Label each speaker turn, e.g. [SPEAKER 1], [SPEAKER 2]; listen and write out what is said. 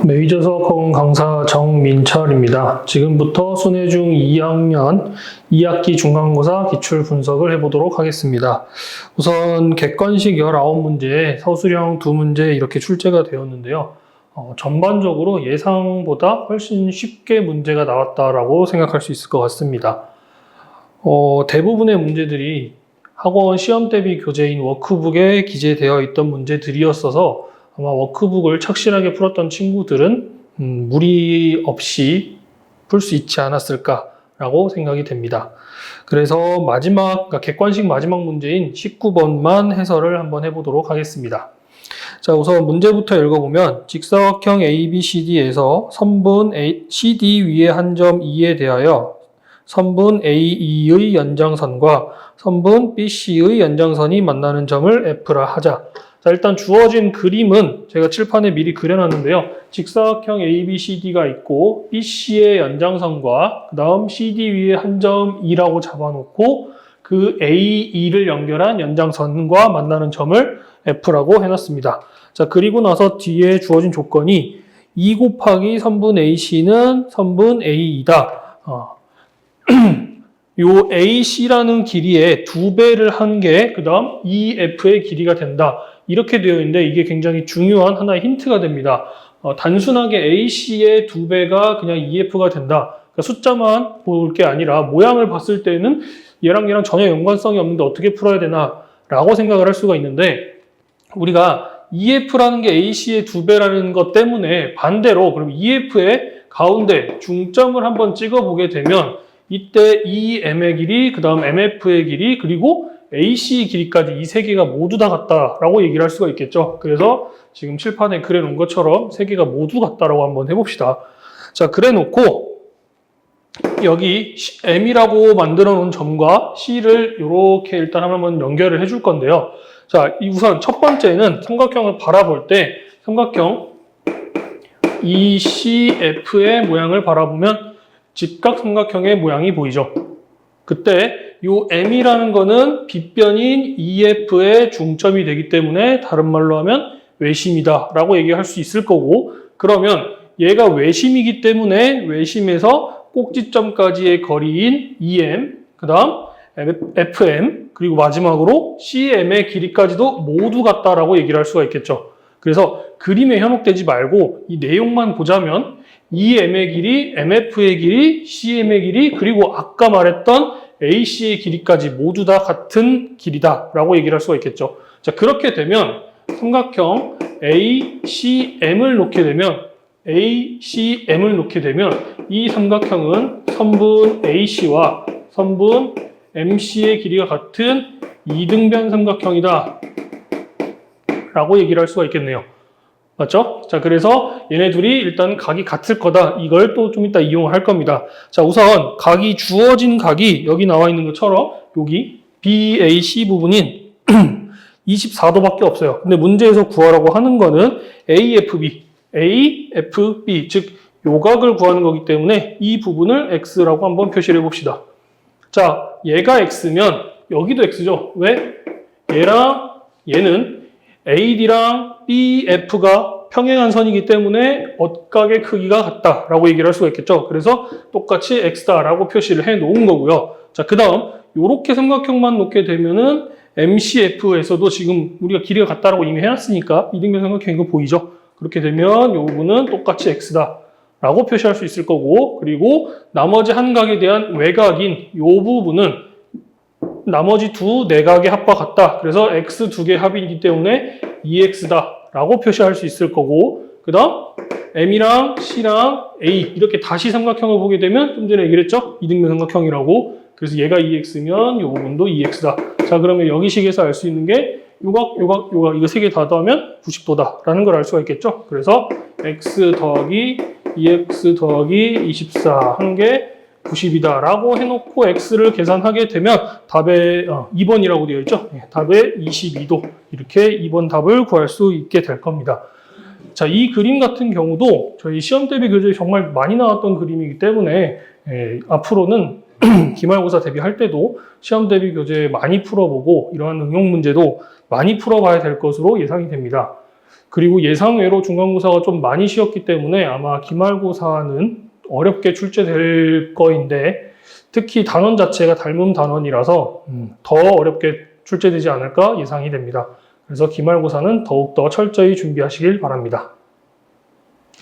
[SPEAKER 1] 메이저수학학원 강사 정민철입니다. 지금부터 손해중 2학년 2학기 중간고사 기출 분석을 해보도록 하겠습니다. 우선 객관식 19문제, 서술형 2문제 이렇게 출제가 되었는데요. 전반적으로 예상보다 훨씬 쉽게 문제가 나왔다라고 생각할 수 있을 것 같습니다. 대부분의 문제들이 학원 시험 대비 교재인 워크북에 기재되어 있던 문제들이었어서 아마 워크북을 착실하게 풀었던 친구들은 무리 없이 풀 수 있지 않았을까라고 생각이 됩니다. 그래서 그러니까 객관식 마지막 문제인 19번만 해설을 한번 해보도록 하겠습니다. 자, 우선 문제부터 읽어보면 직사각형 ABCD에서 선분 CD 위의 한 점 E에 대하여 선분 AE의 연장선과 선분 BC의 연장선이 만나는 점을 F라 하자. 자, 일단 주어진 그림은 제가 칠판에 미리 그려놨는데요. 직사각형 ABCD가 있고 BC의 연장선과 그 다음 CD 위에 한 점 E라고 잡아놓고 그 AE를 연결한 연장선과 만나는 점을 F라고 해놨습니다. 자, 그리고 나서 뒤에 주어진 조건이 2 곱하기 선분 AC는 선분 AE다. 요 AC라는 길이의 2배를 한 게 그 다음 EF의 길이가 된다. 이렇게 되어 있는데 이게 굉장히 중요한 하나의 힌트가 됩니다. 단순하게 AC의 2배가 그냥 EF가 된다. 그러니까 숫자만 볼 게 아니라 모양을 봤을 때는 얘랑 전혀 연관성이 없는데 어떻게 풀어야 되나 라고 생각을 할 수가 있는데 우리가 EF라는 게 AC의 2배라는 것 때문에 반대로 그럼 EF의 가운데 중점을 한번 찍어보게 되면 이때 EM의 길이, 그 다음 MF의 길이, 그리고 AC 길이까지 이 세 개가 모두 다 같다라고 얘기를 할 수가 있겠죠. 그래서 지금 칠판에 그려놓은 것처럼 세 개가 모두 같다라고 한번 해봅시다. 자, 그래놓고 여기 M이라고 만들어 놓은 점과 C를 이렇게 일단 한번 연결을 해줄 건데요. 자, 우선 첫 번째는 삼각형을 바라볼 때 삼각형 ECF의 모양을 바라보면 직각삼각형의 모양이 보이죠. 그때 요 M이라는 거는 빗변인 EF의 중점이 되기 때문에 다른 말로 하면 외심이다 라고 얘기할 수 있을 거고 그러면 얘가 외심이기 때문에 외심에서 꼭지점까지의 거리인 EM, 그 다음 FM, 그리고 마지막으로 CM의 길이까지도 모두 같다라고 얘기를 할 수가 있겠죠. 그래서 그림에 현혹되지 말고 이 내용만 보자면 EM의 길이, MF의 길이, CM의 길이, 그리고 아까 말했던 AC의 길이까지 모두 다 같은 길이다 라고 얘기를 할 수가 있겠죠. 자, 그렇게 되면 삼각형 ACM을 놓게 되면 이 삼각형은 선분 AC와 선분 MC의 길이가 같은 이등변 삼각형이다 라고 얘기를 할 수가 있겠네요. 맞죠? 자, 그래서 얘네 둘이 일단 각이 같을 거다. 이걸 또 좀 이따 이용을 할 겁니다. 자, 우선 주어진 각이 여기 나와 있는 것처럼 여기 BAC 부분인 24도밖에 없어요. 근데 문제에서 구하라고 하는 거는 AFB, 즉 요각을 구하는 거기 때문에 이 부분을 X라고 한번 표시를 해봅시다. 자, 얘가 X면 여기도 X죠. 왜? 얘는 AD랑 BF가 평행한 선이기 때문에 얻각의 크기가 같다라고 얘기를 할 수가 있겠죠. 그래서 똑같이 X다라고 표시를 해 놓은 거고요. 자, 그 다음 이렇게 삼각형만 놓게 되면은 MCF에서도 지금 우리가 길이가 같다라고 이미 해놨으니까 이등변 삼각형인 거 보이죠? 그렇게 되면 이 부분은 똑같이 X다라고 표시할 수 있을 거고 그리고 나머지 한 각에 대한 외곽인 이 부분은 나머지 두 내각의 합과 같다. 그래서 X 두 개의 합이기 때문에 2X다 라고 표시할 수 있을 거고 그 다음 M이랑 C랑 A 이렇게 다시 삼각형을 보게 되면 좀 전에 얘기를 했죠? 이등변 삼각형이라고. 그래서 얘가 2X면 이 부분도 2X다. 자, 그러면 여기 식에서 알 수 있는 게 요각 이거 세 개 다 더하면 90도다 라는 걸 알 수가 있겠죠? 그래서 X 더하기 2X 더하기 24 한 게 90이다 라고 해놓고 X를 계산하게 되면 답에 2번이라고 되어 있죠. 답에 22도 이렇게 2번 답을 구할 수 있게 될 겁니다. 자, 이 그림 같은 경우도 저희 시험 대비 교재에 정말 많이 나왔던 그림이기 때문에 앞으로는 기말고사 대비할 때도 시험 대비 교재 많이 풀어보고 이러한 응용 문제도 많이 풀어봐야 될 것으로 예상이 됩니다. 그리고 예상외로 중간고사가 좀 많이 쉬었기 때문에 아마 기말고사는 어렵게 출제될 거인데 특히 단원 자체가 닮은 단원이라서 더 어렵게 출제되지 않을까 예상이 됩니다. 그래서 기말고사는 더욱더 철저히 준비하시길 바랍니다.